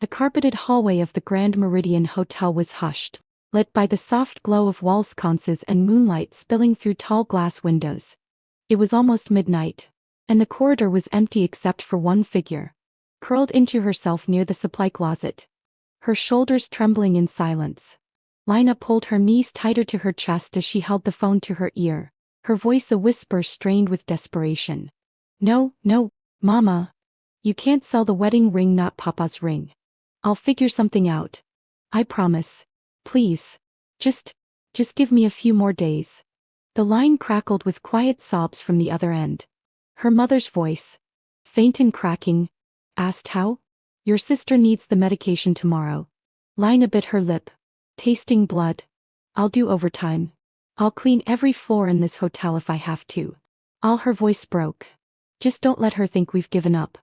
The carpeted hallway of the Grand Meridian Hotel was hushed, lit by the soft glow of wall sconces and moonlight spilling through tall glass windows. It was almost midnight, and the corridor was empty except for one figure, curled into herself near the supply closet, her shoulders trembling in silence. Lena pulled her knees tighter to her chest as she held the phone to her ear, her voice a whisper strained with desperation. No, no, Mama. You can't sell the wedding ring, not Papa's ring. I'll figure something out. I promise. Please. Just give me a few more days. The line crackled with quiet sobs from the other end. Her mother's voice, faint and cracking, asked how? Your sister needs the medication tomorrow. Lena bit her lip, tasting blood. I'll do overtime. I'll clean every floor in this hotel if I have to. All her voice broke. Just don't let her think we've given up.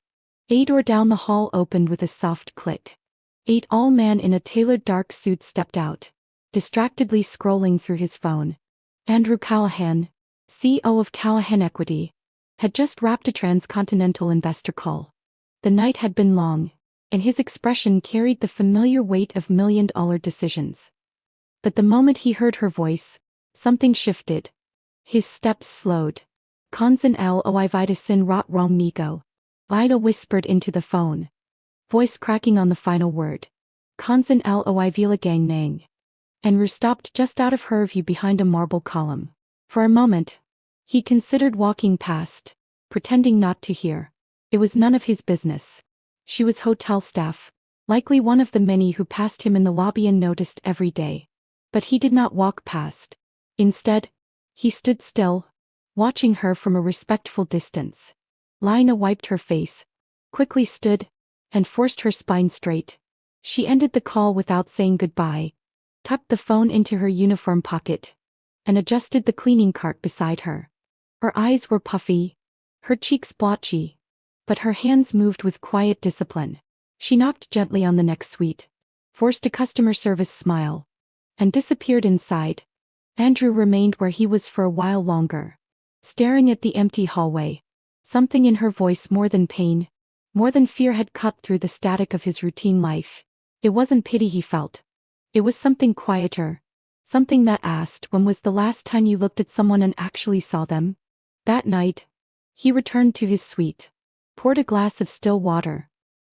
A door down the hall opened with a soft click. A tall man in a tailored dark suit stepped out, distractedly scrolling through his phone. Andrew Callahan, CEO of Callahan Equity, had just wrapped a transcontinental investor call. The night had been long, and his expression carried the familiar weight of million-dollar decisions. But the moment he heard her voice, something shifted. His steps slowed. Konsen loi vitasin rot wrong Miko. Vida whispered into the phone, voice cracking on the final word. Konsen loi vila gang nang. Enru stopped just out of her view behind a marble column. For a moment, he considered walking past, pretending not to hear. It was none of his business. She was hotel staff, likely one of the many who passed him in the lobby and noticed every day. But he did not walk past. Instead, he stood still, watching her from a respectful distance. Lena wiped her face, quickly stood, and forced her spine straight. She ended the call without saying goodbye, tucked the phone into her uniform pocket, and adjusted the cleaning cart beside her. Her eyes were puffy, her cheeks blotchy, but her hands moved with quiet discipline. She knocked gently on the next suite, forced a customer service smile, and disappeared inside. Andrew remained where he was for a while longer, staring at the empty hallway. Something in her voice more than pain, more than fear had cut through the static of his routine life. It wasn't pity he felt. It was something quieter, something that asked, when was the last time you looked at someone and actually saw them? That night, he returned to his suite, poured a glass of still water,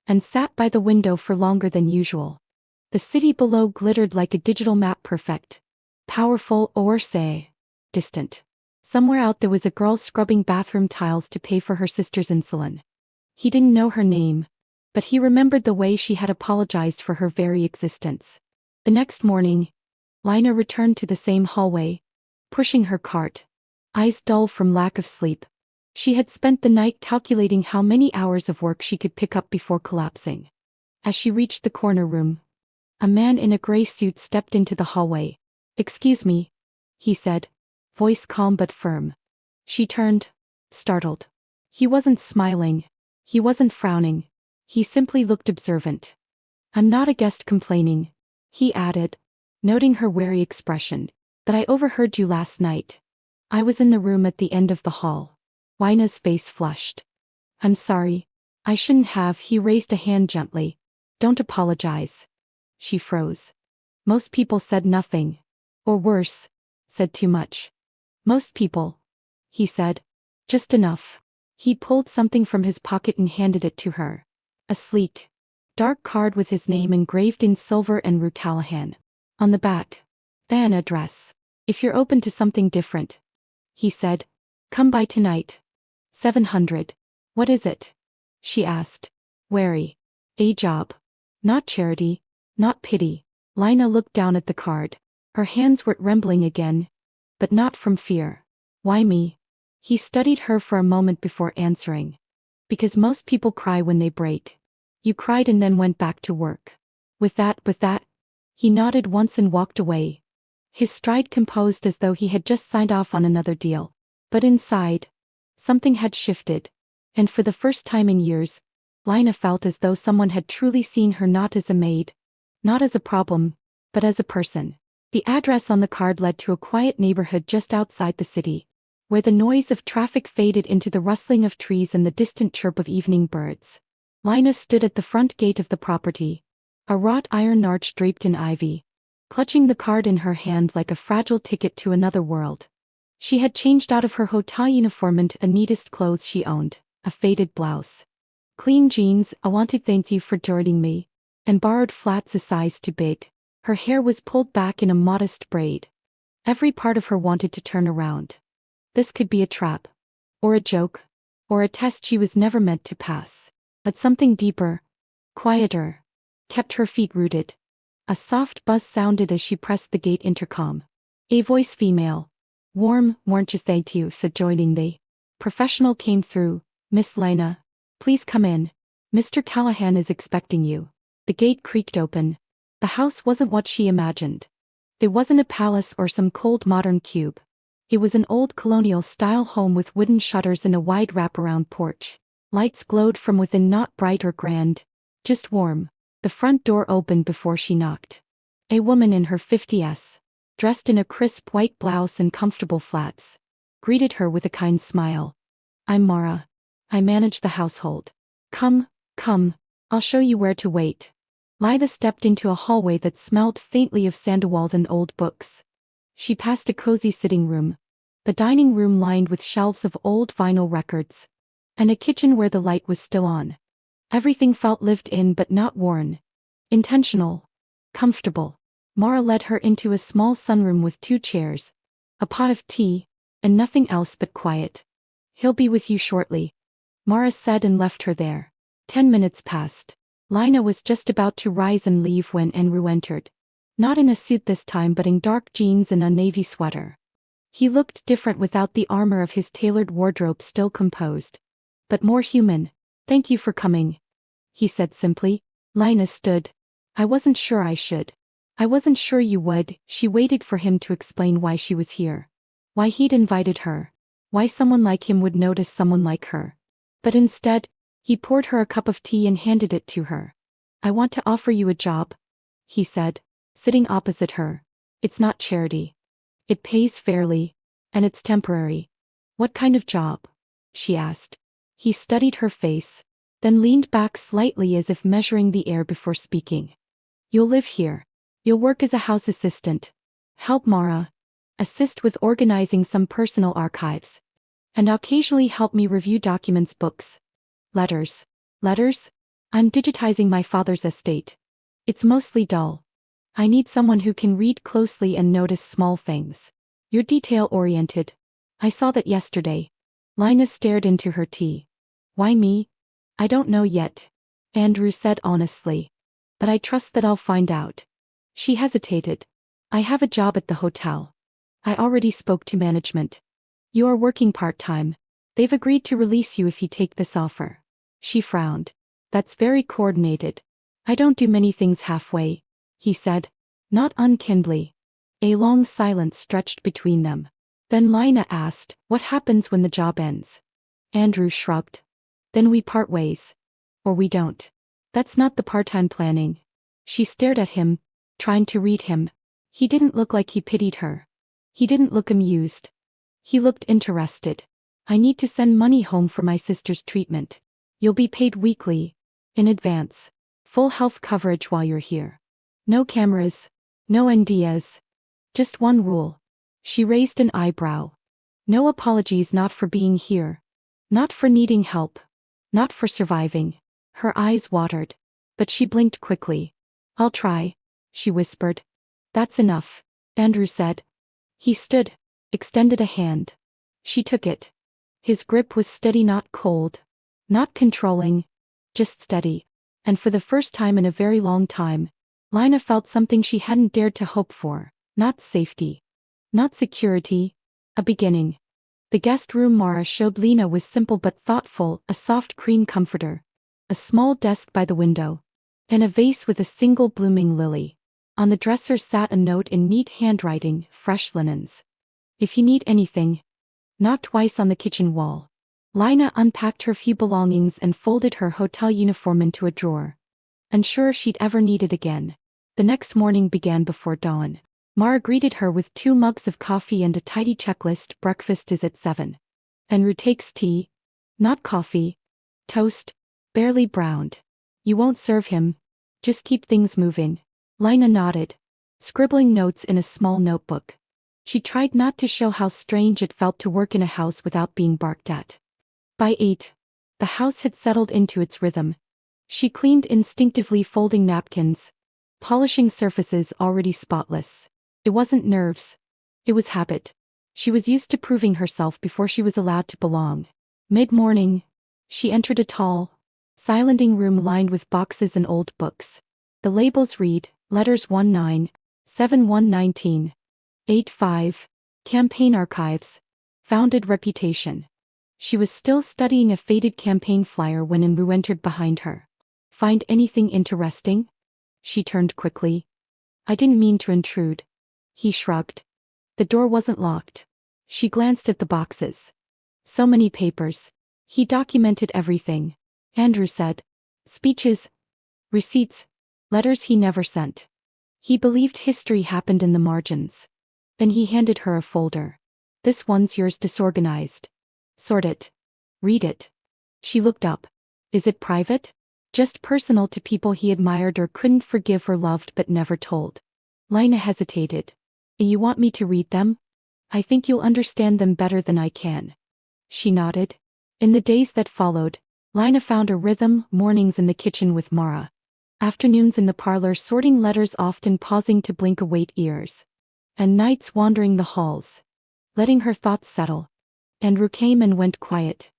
and sat by the window for longer than usual. The city below glittered like a digital map, perfect, powerful, or say, distant. Somewhere out there was a girl scrubbing bathroom tiles to pay for her sister's insulin. He didn't know her name, but he remembered the way she had apologized for her very existence. The next morning, Lena returned to the same hallway, pushing her cart, eyes dull from lack of sleep. She had spent the night calculating how many hours of work she could pick up before collapsing. As she reached the corner room, a man in a gray suit stepped into the hallway. "Excuse me," he said, voice calm but firm. She turned, startled. He wasn't smiling. He wasn't frowning. He simply looked observant. "I'm not a guest complaining," he added, noting her wary expression, "but I overheard you last night. I was in the room at the end of the hall." Lena's face flushed. "I'm sorry. I shouldn't have." He raised a hand gently. "Don't apologize." She froze. Most people said nothing. Or worse, said too much. "Most people," he said. "Just enough." He pulled something from his pocket and handed it to her. A sleek, dark card with his name engraved in silver and Rue Callahan. On the back, an address. "If you're open to something different," he said, "come by tonight. 700. What is it?" she asked, wary. "A job. Not charity, not pity." Lena looked down at the card. Her hands were trembling again, but not from fear. "Why me?" He studied her for a moment before answering. "Because most people cry when they break. You cried and then went back to work." With that, he nodded once and walked away, his stride composed as though he had just signed off on another deal. But inside, something had shifted, and for the first time in years, Lena felt as though someone had truly seen her, not as a maid, not as a problem, but as a person. The address on the card led to a quiet neighborhood just outside the city, where the noise of traffic faded into the rustling of trees and the distant chirp of evening birds. Lena stood at the front gate of the property, a wrought iron arch draped in ivy, clutching the card in her hand like a fragile ticket to another world. She had changed out of her hotel uniform into the neatest clothes she owned, a faded blouse, clean jeans, "I want to thank you for joining me," and borrowed flats a size too big. Her hair was pulled back in a modest braid. Every part of her wanted to turn around. This could be a trap, or a joke, or a test she was never meant to pass. But something deeper, quieter, kept her feet rooted. A soft buzz sounded as she pressed the gate intercom. A voice, female. Warm, "Weren't you thank you for joining the professional," came through. "Miss Lena, please come in. Mr. Callahan is expecting you." The gate creaked open. The house wasn't what she imagined. It wasn't a palace or some cold modern cube. It was an old colonial-style home with wooden shutters and a wide wraparound porch. Lights glowed from within, not bright or grand, just warm. The front door opened before she knocked. A woman in her 50s, dressed in a crisp white blouse and comfortable flats, greeted her with a kind smile. "I'm Mara. I manage the household. Come, come, I'll show you where to wait." Lena stepped into a hallway that smelled faintly of sandalwood and old books. She passed a cozy sitting room, the dining room lined with shelves of old vinyl records, and a kitchen where the light was still on. Everything felt lived in but not worn. Intentional. Comfortable. Mara led her into a small sunroom with 2 chairs, a pot of tea, and nothing else but quiet. "He'll be with you shortly," Mara said, and left her there. 10 minutes passed. Lena was just about to rise and leave when Andrew entered. Not in a suit this time, but in dark jeans and a navy sweater. He looked different without the armor of his tailored wardrobe, still composed, but more human. "Thank you for coming," he said simply. Lena stood. "I wasn't sure I should." "I wasn't sure you would." She waited for him to explain why she was here, why he'd invited her, why someone like him would notice someone like her. But instead, he poured her a cup of tea and handed it to her. "I want to offer you a job," he said, sitting opposite her. "It's not charity. It pays fairly, and it's temporary." "What kind of job?" she asked. He studied her face, then leaned back slightly as if measuring the air before speaking. "You'll live here. You'll work as a house assistant. Help Mara. Assist with organizing some personal archives. And occasionally help me review documents, books. Letters." "Letters? I'm digitizing my father's estate. It's mostly dull. I need someone who can read closely and notice small things. You're detail-oriented. I saw that yesterday." Lena stared into her tea. "Why me?" "I don't know yet," Andrew said honestly. "But I trust that I'll find out." She hesitated. "I have a job at the hotel. I already spoke to management. You are working part-time. They've agreed to release you if you take this offer." She frowned. "That's very coordinated. I don't do many things halfway," he said, not unkindly. A long silence stretched between them. Then Lena asked, "What happens when the job ends?" Andrew shrugged. "Then we part ways. Or we don't. That's not the part I'm planning." She stared at him, trying to read him. He didn't look like he pitied her. He didn't look amused. He looked interested. "I need to send money home for my sister's treatment. You'll be paid weekly, in advance. Full health coverage while you're here. No cameras, no NDAs. Just one rule." She raised an eyebrow. "No apologies, not for being here. Not for needing help. Not for surviving." Her eyes watered, but she blinked quickly. "I'll try," she whispered. "That's enough," Andrew said. He stood, extended a hand. She took it. His grip was steady, not cold, not controlling, just steady. And for the first time in a very long time, Lena felt something she hadn't dared to hope for. Not safety. Not security. A beginning. The guest room Mara showed Lena was simple but thoughtful, a soft cream comforter, a small desk by the window, and a vase with a single blooming lily. On the dresser sat a note in neat handwriting, "Fresh linens. If you need anything." Knock twice on the kitchen wall. Lena unpacked her few belongings and folded her hotel uniform into a drawer. Unsure she'd ever need it again. The next morning began before dawn. Mara greeted her with 2 mugs of coffee and a tidy checklist. "Breakfast is at 7. Andrew takes tea. Not coffee. Toast. Barely browned. You won't serve him, Just keep things moving. Lena nodded, scribbling notes in a small notebook. She tried not to show how strange it felt to work in a house without being barked at. By 8, the house had settled into its rhythm. She cleaned instinctively, folding napkins, polishing surfaces already spotless. It wasn't nerves. It was habit. She was used to proving herself before she was allowed to belong. Mid-morning, she entered a tall, silencing room lined with boxes and old books. The labels read, Letters 19, 7119, 85, Campaign Archives, Founded Reputation. She was still studying a faded campaign flyer when Andrew entered behind her. Find anything interesting? She turned quickly. I didn't mean to intrude. He shrugged. The door wasn't locked. She glanced at the boxes. So many papers. He documented everything. Andrew said. Speeches. Receipts. Letters he never sent. He believed history happened in the margins. Then he handed her a folder. This one's yours, disorganized. Sort it. Read it. She looked up. Is it private? Just personal to people he admired or couldn't forgive or loved but never told. Lena hesitated. You want me to read them? I think you'll understand them better than I can. She nodded. In the days that followed, Lena found a rhythm, mornings in the kitchen with Mara. Afternoons in the parlor sorting letters, often pausing to blink await ears. And nights wandering the halls, letting her thoughts settle. Andrew came and went, quiet.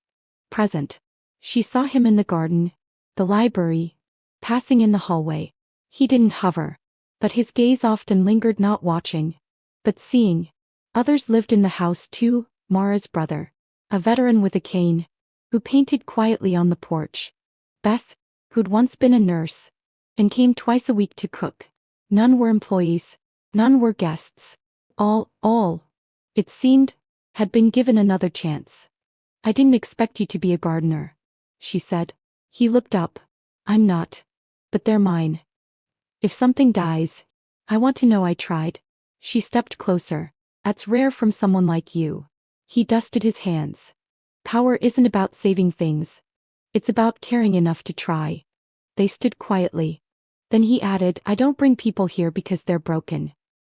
Present. She saw him in the garden, the library, passing in the hallway. He didn't hover, but his gaze often lingered, not watching, but seeing. Others lived in the house too, Mara's brother, a veteran with a cane, who painted quietly on the porch. Beth, who'd once been a nurse, and came twice a week to cook. None were employees, none were guests. All, it seemed, had been given another chance. I didn't expect you to be a gardener, she said. He looked up. I'm not. But they're mine. If something dies, I want to know I tried. She stepped closer. That's rare from someone like you. He dusted his hands. Power isn't about saving things. It's about caring enough to try. They stood quietly. Then he added, I don't bring people here because they're broken.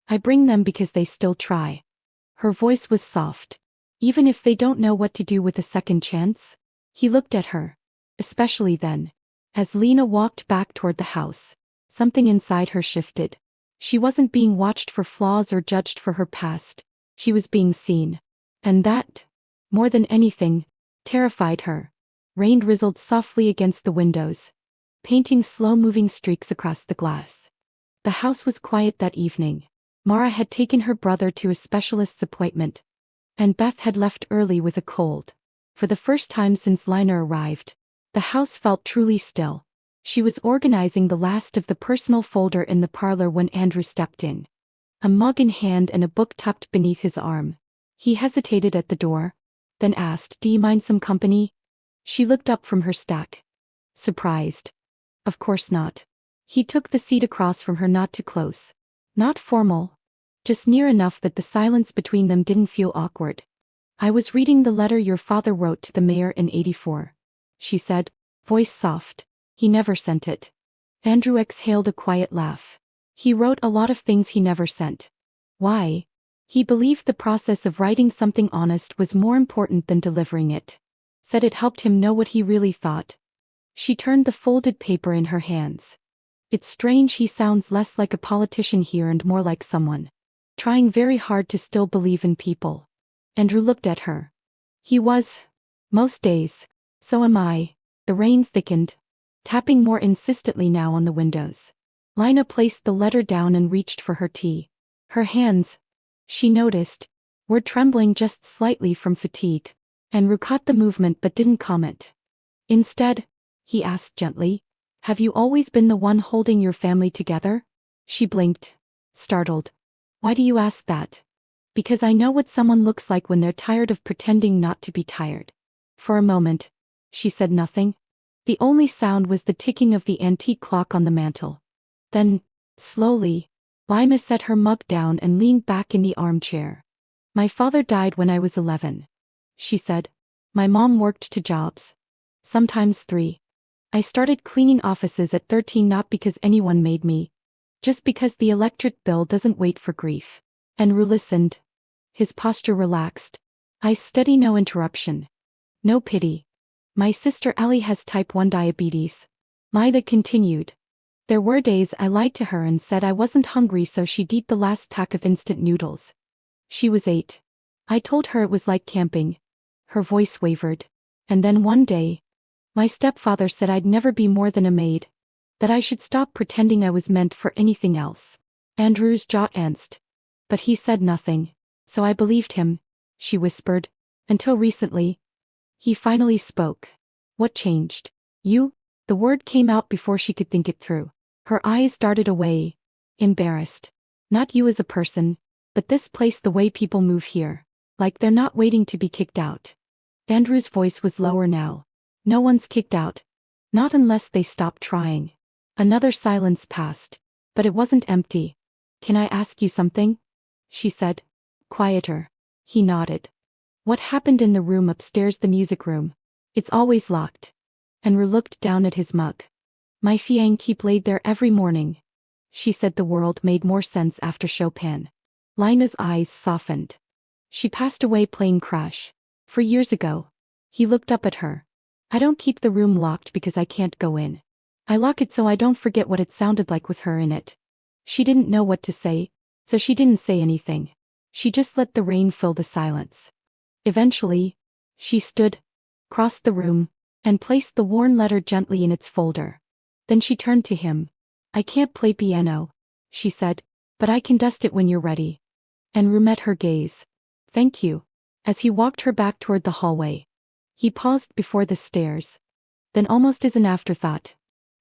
I bring them because they still try. Her voice was soft. Even if they don't know what to do with a second chance? He looked at her. Especially then. As Lena walked back toward the house, something inside her shifted. She wasn't being watched for flaws or judged for her past. She was being seen. And that, more than anything, terrified her. Rain drizzled softly against the windows, painting slow-moving streaks across the glass. The house was quiet that evening. Mara had taken her brother to a specialist's appointment, and Beth had left early with a cold. For the first time since Lena arrived, the house felt truly still. She was organizing the last of the personal folder in the parlor when Andrew stepped in. A mug in hand and a book tucked beneath his arm. He hesitated at the door, then asked, Do you mind some company? She looked up from her stack. Surprised. Of course not. He took the seat across from her, not too close. Not formal. Just near enough that the silence between them didn't feel awkward. I was reading the letter your father wrote to the mayor in '84. She said, voice soft. He never sent it. Andrew exhaled a quiet laugh. He wrote a lot of things he never sent. Why? He believed the process of writing something honest was more important than delivering it. Said it helped him know what he really thought. She turned the folded paper in her hands. It's strange he sounds less like a politician here and more like someone trying very hard to still believe in people. Andrew looked at her. He was. Most days. So am I. The rain thickened, tapping more insistently now on the windows. Lena placed the letter down and reached for her tea. Her hands, she noticed, were trembling just slightly from fatigue. Andrew caught the movement but didn't comment. Instead, he asked gently, have you always been the one holding your family together? She blinked, startled. Why do you ask that? Because I know what someone looks like when they're tired of pretending not to be tired. For a moment, she said nothing. The only sound was the ticking of the antique clock on the mantel. Then, slowly, Lena set her mug down and leaned back in the armchair. My father died when I was 11. She said. My mom worked 2 jobs. Sometimes 3. I started cleaning offices at 13 not because anyone made me. Just because the electric bill doesn't wait for grief. Andrew listened. His posture relaxed. I study no interruption. No pity. My sister Ellie has type 1 diabetes. Lena continued. There were days I lied to her and said I wasn't hungry so she'd eat the last pack of instant noodles. She was 8. I told her it was like camping. Her voice wavered. And then one day, my stepfather said I'd never be more than a maid. That I should stop pretending I was meant for anything else. Andrew's jaw tensed. But he said nothing. So I believed him, she whispered. Until recently. He finally spoke. What changed? You? The word came out before she could think it through. Her eyes darted away. Embarrassed. Not you as a person, but this place, the way people move here. Like they're not waiting to be kicked out. Andrew's voice was lower now. No one's kicked out. Not unless they stop trying. Another silence passed. But it wasn't empty. Can I ask you something? She said. Quieter. He nodded. What happened in the room upstairs, the music room? It's always locked. Andrew looked down at his mug. My fiancé keep laid there every morning. She said the world made more sense after Chopin. Lena's eyes softened. She passed away playing Crash. 4 years ago. He looked up at her. I don't keep the room locked because I can't go in. I lock it so I don't forget what it sounded like with her in it. She didn't know what to say, so she didn't say anything. She just let the rain fill the silence. Eventually, she stood, crossed the room, and placed the worn letter gently in its folder. Then she turned to him. I can't play piano, she said, but I can dust it when you're ready. Andrew met her gaze. Thank you. As he walked her back toward the hallway. He paused before the stairs. Then almost as an afterthought.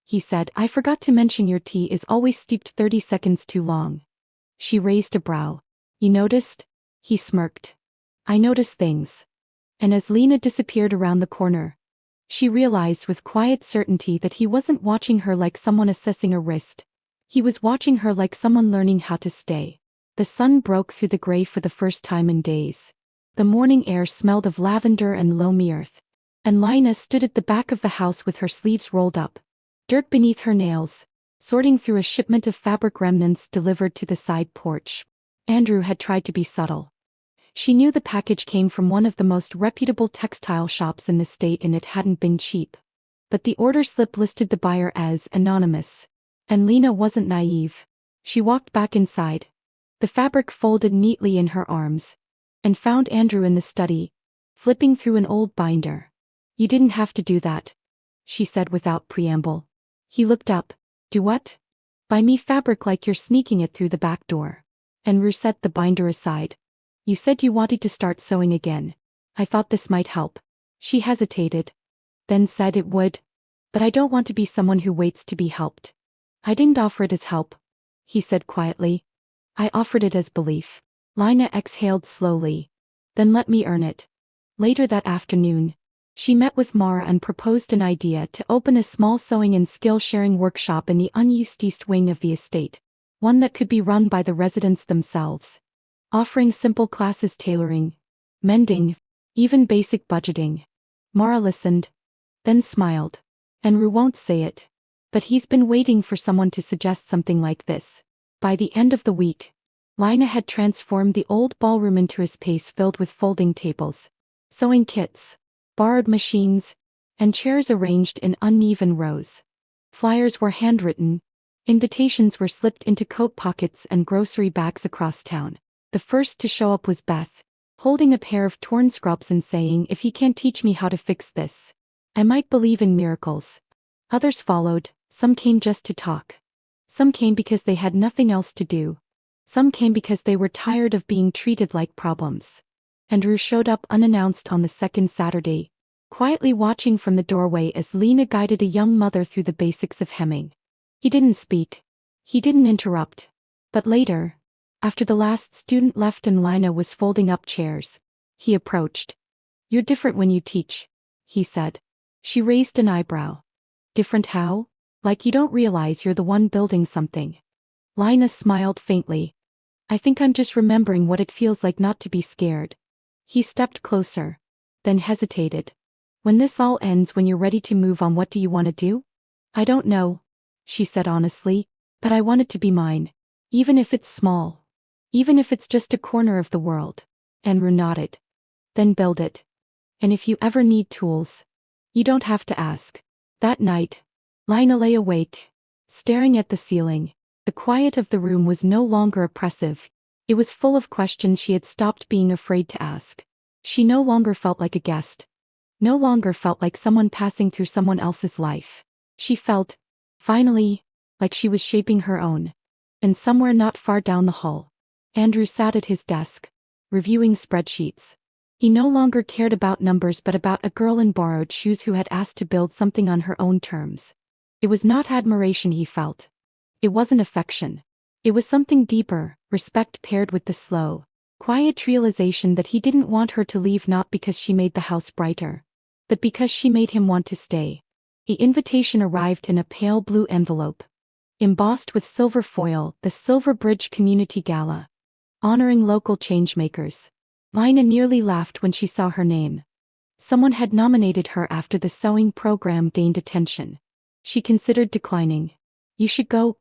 He said, I forgot to mention your tea is always steeped 30 seconds too long. She raised a brow. You noticed? He smirked. I notice things. And as Lena disappeared around the corner, she realized with quiet certainty that he wasn't watching her like someone assessing a wrist. He was watching her like someone learning how to stay. The sun broke through the gray for the first time in days. The morning air smelled of lavender and loamy earth. And Lena stood at the back of the house with her sleeves rolled up. Dirt beneath her nails, sorting through a shipment of fabric remnants delivered to the side porch. Andrew had tried to be subtle. She knew the package came from one of the most reputable textile shops in the state and it hadn't been cheap. But the order slip listed the buyer as anonymous. And Lena wasn't naive. She walked back inside. The fabric folded neatly in her arms. And found Andrew in the study, flipping through an old binder. You didn't have to do that, she said without preamble. He looked up. Do what? Buy me fabric like you're sneaking it through the back door. Andrew set the binder aside. You said you wanted to start sewing again. I thought this might help. She hesitated. Then said it would. But I don't want to be someone who waits to be helped. I didn't offer it as help, he said quietly. I offered it as belief. Lena exhaled slowly. Then let me earn it. Later that afternoon, she met with Mara and proposed an idea to open a small sewing and skill-sharing workshop in the unused east wing of the estate. One that could be run by the residents themselves. Offering simple classes, tailoring, mending, even basic budgeting. Mara listened, then smiled. Andrew won't say it, but he's been waiting for someone to suggest something like this. By the end of the week, Lena had transformed the old ballroom into a space filled with folding tables, sewing kits, borrowed machines, and chairs arranged in uneven rows. Flyers were handwritten, invitations were slipped into coat pockets and grocery bags across town. The first to show up was Beth, holding a pair of torn scrubs and saying, if he can't teach me how to fix this, I might believe in miracles. Others followed, some came just to talk. Some came because they had nothing else to do. Some came because they were tired of being treated like problems. Andrew showed up unannounced on the second Saturday, quietly watching from the doorway as Lena guided a young mother through the basics of hemming. He didn't speak. He didn't interrupt. But later, after the last student left and Lena was folding up chairs, he approached. You're different when you teach, he said. She raised an eyebrow. Different how? Like you don't realize you're the one building something. Lena smiled faintly. I think I'm just remembering what it feels like not to be scared. He stepped closer, then hesitated. When this all ends, when you're ready to move on, what do you want to do? I don't know, she said honestly, but I want it to be mine. Even if it's small. Even if it's just a corner of the world. Andrew nodded. Then build it. And if you ever need tools, you don't have to ask. That night, Lena lay awake, staring at the ceiling. The quiet of the room was no longer oppressive. It was full of questions she had stopped being afraid to ask. She no longer felt like a guest. No longer felt like someone passing through someone else's life. She felt, finally, like she was shaping her own. And somewhere not far down the hall, Andrew sat at his desk, reviewing spreadsheets. He no longer cared about numbers but about a girl in borrowed shoes who had asked to build something on her own terms. It was not admiration he felt. It wasn't affection. It was something deeper, respect paired with the slow, quiet realization that he didn't want her to leave, not because she made the house brighter, but because she made him want to stay. The invitation arrived in a pale blue envelope, embossed with silver foil, the Silver Bridge Community Gala, honoring local changemakers. Lena nearly laughed when she saw her name. Someone had nominated her after the sewing program gained attention. She considered declining. You should go,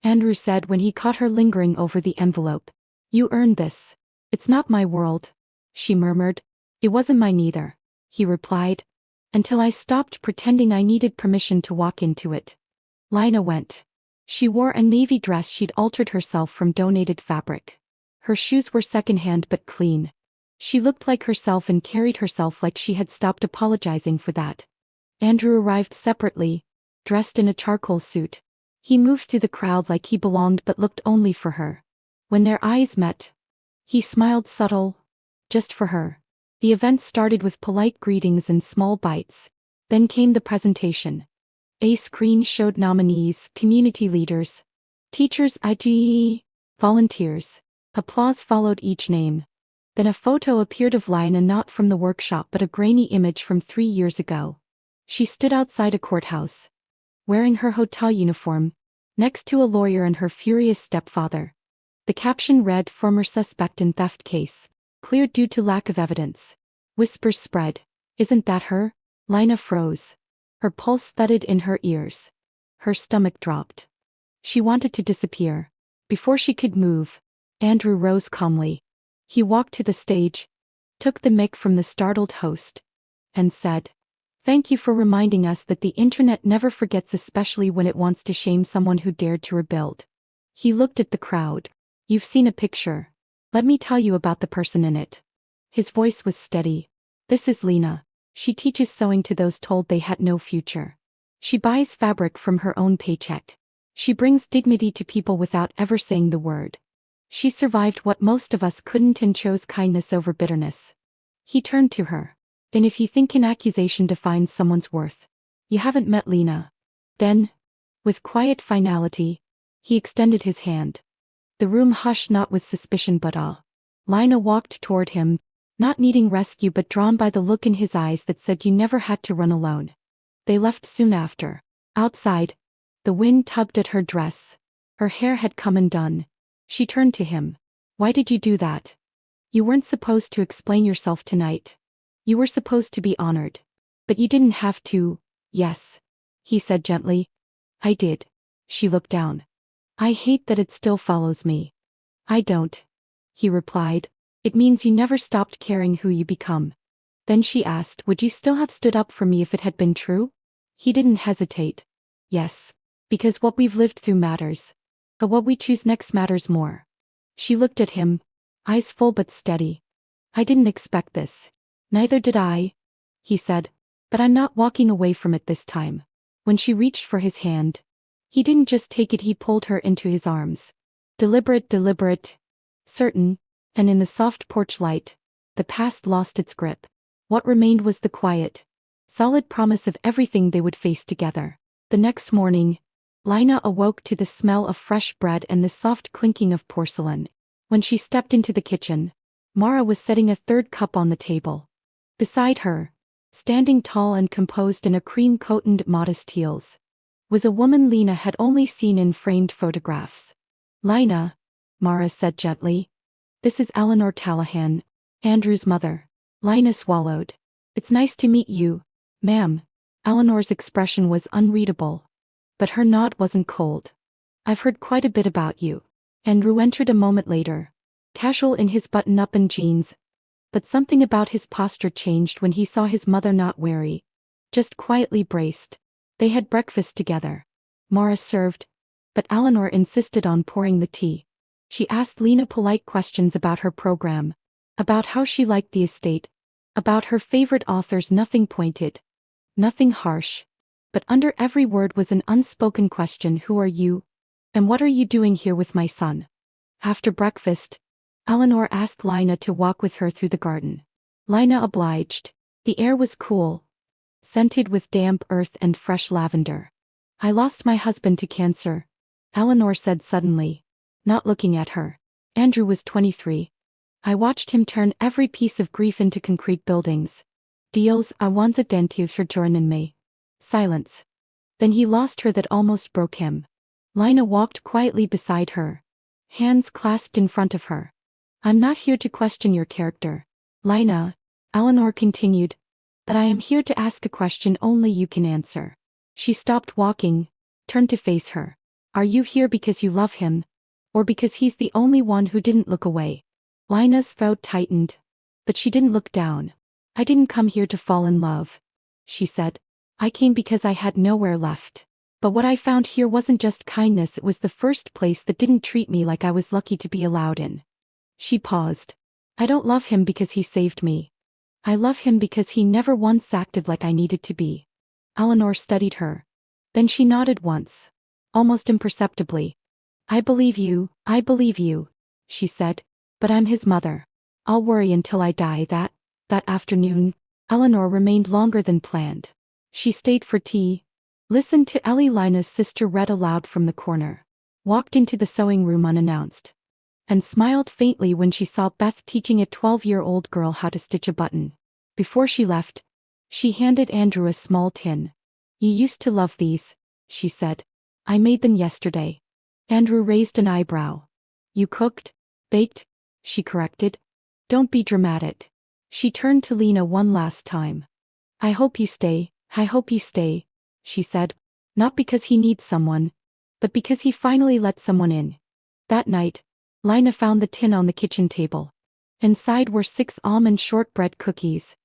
Andrew said when he caught her lingering over the envelope. You earned this. It's not my world, she murmured. It wasn't mine either, he replied, until I stopped pretending I needed permission to walk into it. Lena went. She wore a navy dress she'd altered herself from donated fabric. Her shoes were secondhand but clean. She looked like herself and carried herself like she had stopped apologizing for that. Andrew arrived separately, dressed in a charcoal suit. He moved through the crowd like he belonged but looked only for her. When their eyes met, he smiled subtle, just for her. The event started with polite greetings and small bites. Then came the presentation. A screen showed nominees, community leaders, teachers, IT, volunteers. Applause followed each name. Then a photo appeared of Lena, not from the workshop but a grainy image from 3 years ago. She stood outside a courthouse, wearing her hotel uniform, next to a lawyer and her furious stepfather. The caption read, "Former suspect in theft case, cleared due to lack of evidence." Whispers spread. Isn't that her? Lena froze. Her pulse thudded in her ears. Her stomach dropped. She wanted to disappear. Before she could move, Andrew rose calmly. He walked to the stage, took the mic from the startled host, and said, "Thank you for reminding us that the internet never forgets, especially when it wants to shame someone who dared to rebuild." He looked at the crowd. "You've seen a picture. Let me tell you about the person in it." His voice was steady. "This is Lena. She teaches sewing to those told they had no future. She buys fabric from her own paycheck. She brings dignity to people without ever saying the word. She survived what most of us couldn't and chose kindness over bitterness." He turned to her. "And if you think an accusation defines someone's worth, you haven't met Lena." Then, with quiet finality, he extended his hand. The room hushed, not with suspicion but awe. Lena walked toward him, not needing rescue but drawn by the look in his eyes that said you never had to run alone. They left soon after. Outside, the wind tugged at her dress. Her hair had come undone. She turned to him. "Why did you do that? You weren't supposed to explain yourself tonight. You were supposed to be honored. But you didn't have to." "Yes," he said gently. "I did." She looked down. "I hate that it still follows me." "I don't," he replied. "It means you never stopped caring who you become." Then she asked, "Would you still have stood up for me if it had been true?" He didn't hesitate. "Yes. Because what we've lived through matters. But what we choose next matters more." She looked at him, eyes full but steady. "I didn't expect this." "Neither did I," he said. "But I'm not walking away from it this time." When she reached for his hand, he didn't just take it, he pulled her into his arms. Deliberate, certain, and in the soft porch light, the past lost its grip. What remained was the quiet, solid promise of everything they would face together. The next morning, Lena awoke to the smell of fresh bread and the soft clinking of porcelain. When she stepped into the kitchen, Mara was setting a third cup on the table. Beside her, standing tall and composed in a cream-coated modest heels, was a woman Lena had only seen in framed photographs. "Lena," Mara said gently. "This is Eleanor Callahan, Andrew's mother." Lena swallowed. It's nice to meet you, ma'am. Eleanor's expression was unreadable. But her nod wasn't cold. I've heard quite a bit about you. Andrew entered a moment later, casual in his button-up and jeans. But something about his posture changed when he saw his mother, not wary, just quietly braced. They had breakfast together. Mara served, but Eleanor insisted on pouring the tea. She asked Lena polite questions about her program, about how she liked the estate, about her favorite authors. Nothing pointed, nothing harsh. But under every word was an unspoken question: who are you? And what are you doing here with my son? After breakfast, Eleanor asked Lena to walk with her through the garden. Lena obliged. The air was cool, scented with damp earth and fresh lavender. I lost my husband to cancer, Eleanor said suddenly, not looking at her. Andrew was 23. I watched him turn every piece of grief into concrete buildings. Dios avanza dentro fortuna in me. Silence. Then he lost her. That almost broke him. Lena walked quietly beside her, hands clasped in front of her. I'm not here to question your character, Lena, Eleanor continued, but I am here to ask a question only you can answer. She stopped walking, turned to face her. Are you here because you love him, or because he's the only one who didn't look away? Lena's throat tightened, but she didn't look down. I didn't come here to fall in love, she said. I came because I had nowhere left. But what I found here wasn't just kindness, it was the first place that didn't treat me like I was lucky to be allowed in. She paused. I don't love him because he saved me. I love him because he never once acted like I needed to be. Eleanor studied her. Then she nodded once, almost imperceptibly. I believe you, she said. But I'm his mother. I'll worry until I die. That afternoon, Eleanor remained longer than planned. She stayed for tea, listened to Ellie. Lena's sister read aloud from the corner, walked into the sewing room unannounced, and smiled faintly when she saw Beth teaching a 12-year-old girl how to stitch a button. Before she left, she handed Andrew a small tin. You used to love these, she said. I made them yesterday. Andrew raised an eyebrow. You cooked? Baked? She corrected. Don't be dramatic. She turned to Lena one last time. I hope you stay, she said. Not because he needs someone, but because he finally let someone in. That night, Lena found the tin on the kitchen table. Inside were 6 almond shortbread cookies.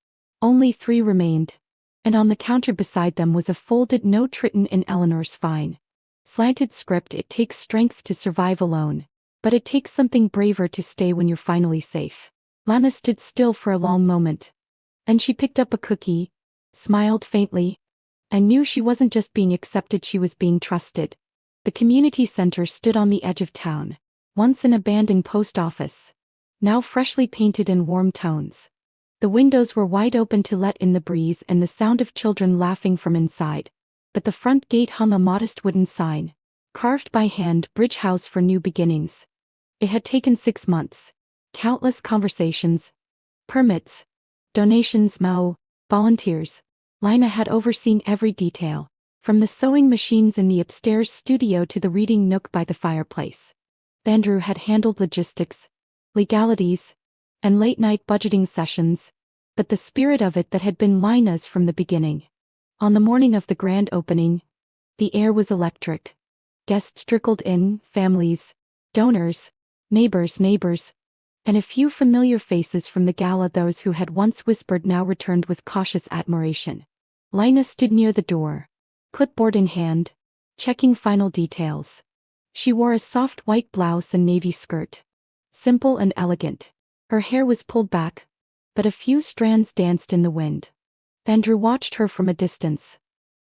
Only 3 remained, and on the counter beside them was a folded note written in Eleanor's fine, slanted script. It takes strength to survive alone, but it takes something braver to stay when you're finally safe. Lena stood still for a long moment, and she picked up a cookie, smiled faintly, and knew she wasn't just being accepted, she was being trusted. The community center stood on the edge of town, once an abandoned post office, now freshly painted in warm tones. The windows were wide open to let in the breeze and the sound of children laughing from inside, but the front gate hung a modest wooden sign, carved by hand: Bridge House for New Beginnings. It had taken 6 months, countless conversations, permits, donations, volunteers. Lena had overseen every detail, from the sewing machines in the upstairs studio to the reading nook by the fireplace. Andrew had handled logistics, legalities, and late-night budgeting sessions, but the spirit of it that had been Lena's from the beginning. On the morning of the grand opening, the air was electric. Guests trickled in, families, donors, neighbors, and a few familiar faces from the gala. Those who had once whispered now returned with cautious admiration. Lena stood near the door, clipboard in hand, checking final details. She wore a soft white blouse and navy skirt, simple and elegant. Her hair was pulled back, but a few strands danced in the wind. Andrew watched her from a distance,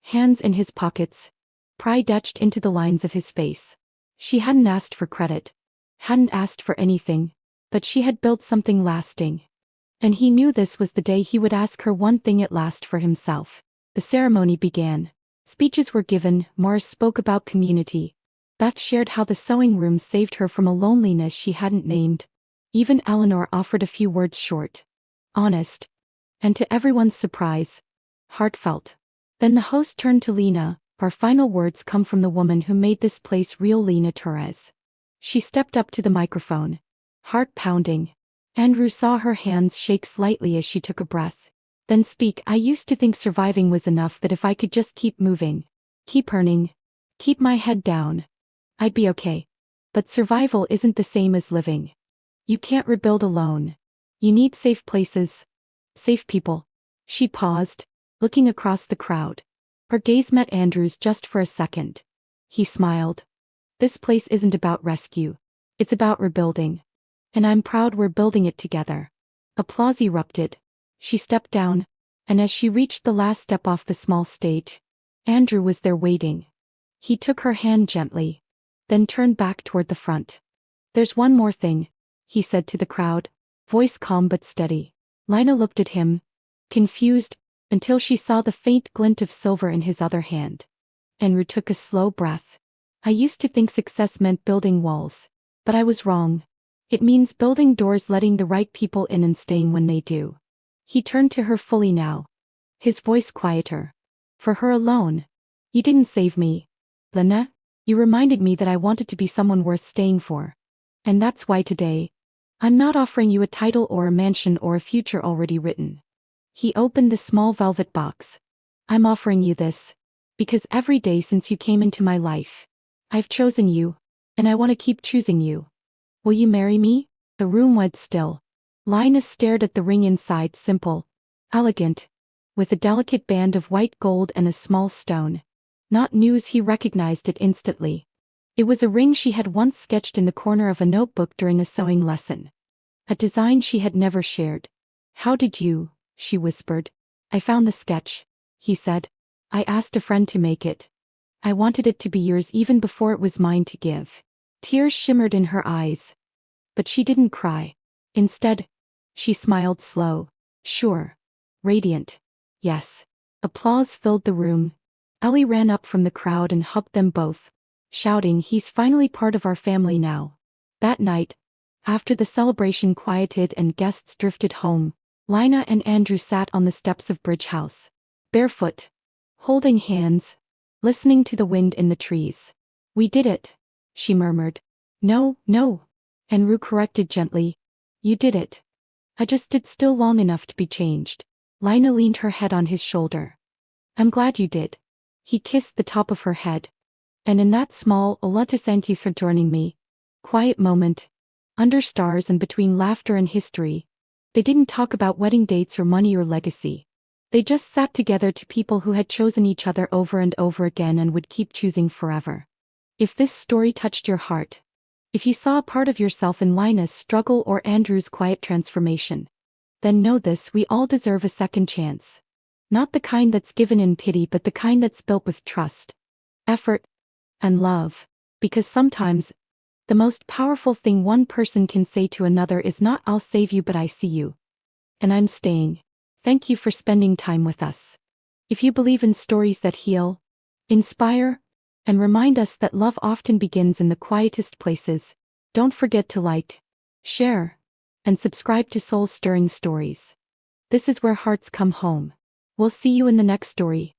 hands in his pockets, pride etched into the lines of his face. She hadn't asked for credit, hadn't asked for anything, but she had built something lasting. And he knew this was the day he would ask her one thing at last for himself. The ceremony began. Speeches were given. Morris spoke about community. Beth shared how the sewing room saved her from a loneliness she hadn't named. Even Eleanor offered a few words, short, honest, and to everyone's surprise, heartfelt. Then the host turned to Lena. Our final words come from the woman who made this place real, Lena Torres. She stepped up to the microphone, heart pounding. Andrew saw her hands shake slightly as she took a breath. Then speak. I used to think surviving was enough, that if I could just keep moving, keep earning, keep my head down, I'd be okay. But survival isn't the same as living. You can't rebuild alone. You need safe places, safe people. She paused, looking across the crowd. Her gaze met Andrew's just for a second. He smiled. This place isn't about rescue. It's about rebuilding. And I'm proud we're building it together. Applause erupted. She stepped down, and as she reached the last step off the small stage, Andrew was there waiting. He took her hand gently, then turned back toward the front. There's one more thing, he said to the crowd, voice calm but steady. Lena looked at him, confused, until she saw the faint glint of silver in his other hand. Andrew took a slow breath. I used to think success meant building walls, but I was wrong. It means building doors, letting the right people in and staying when they do. He turned to her fully now, his voice quieter. For her alone. You didn't save me, Lena. You reminded me that I wanted to be someone worth staying for. And that's why today, I'm not offering you a title or a mansion or a future already written. He opened the small velvet box. I'm offering you this, because every day since you came into my life, I've chosen you, and I want to keep choosing you. Will you marry me? The room went still. Lena stared at the ring inside, simple, elegant, with a delicate band of white gold and a small stone. Not news, he recognized it instantly. It was a ring she had once sketched in the corner of a notebook during a sewing lesson. A design she had never shared. How did you? She whispered. I found the sketch, he said. I asked a friend to make it. I wanted it to be yours even before it was mine to give. Tears shimmered in her eyes. But she didn't cry. Instead, she smiled slow, sure, radiant. Yes. Applause filled the room. Ellie ran up from the crowd and hugged them both, shouting, he's finally part of our family now. That night, after the celebration quieted and guests drifted home, Lena and Andrew sat on the steps of Bridge House, barefoot, holding hands, listening to the wind in the trees. We did it, she murmured. No, Andrew corrected gently. You did it. I just stood still long enough to be changed. Lena leaned her head on his shoulder. I'm glad you did. He kissed the top of her head. And in that small, thank you for joining me, quiet moment, under stars and between laughter and history, they didn't talk about wedding dates or money or legacy. They just sat together, two people who had chosen each other over and over again and would keep choosing forever. If this story touched your heart, if you saw a part of yourself in Lena's struggle or Andrew's quiet transformation, then know this: we all deserve a second chance. Not the kind that's given in pity, but the kind that's built with trust, effort, and love. Because sometimes, the most powerful thing one person can say to another is not I'll save you, but I see you. And I'm staying. Thank you for spending time with us. If you believe in stories that heal, inspire, and remind us that love often begins in the quietest places, don't forget to like, share, and subscribe to Soul Stirring Stories. This is where hearts come home. We'll see you in the next story.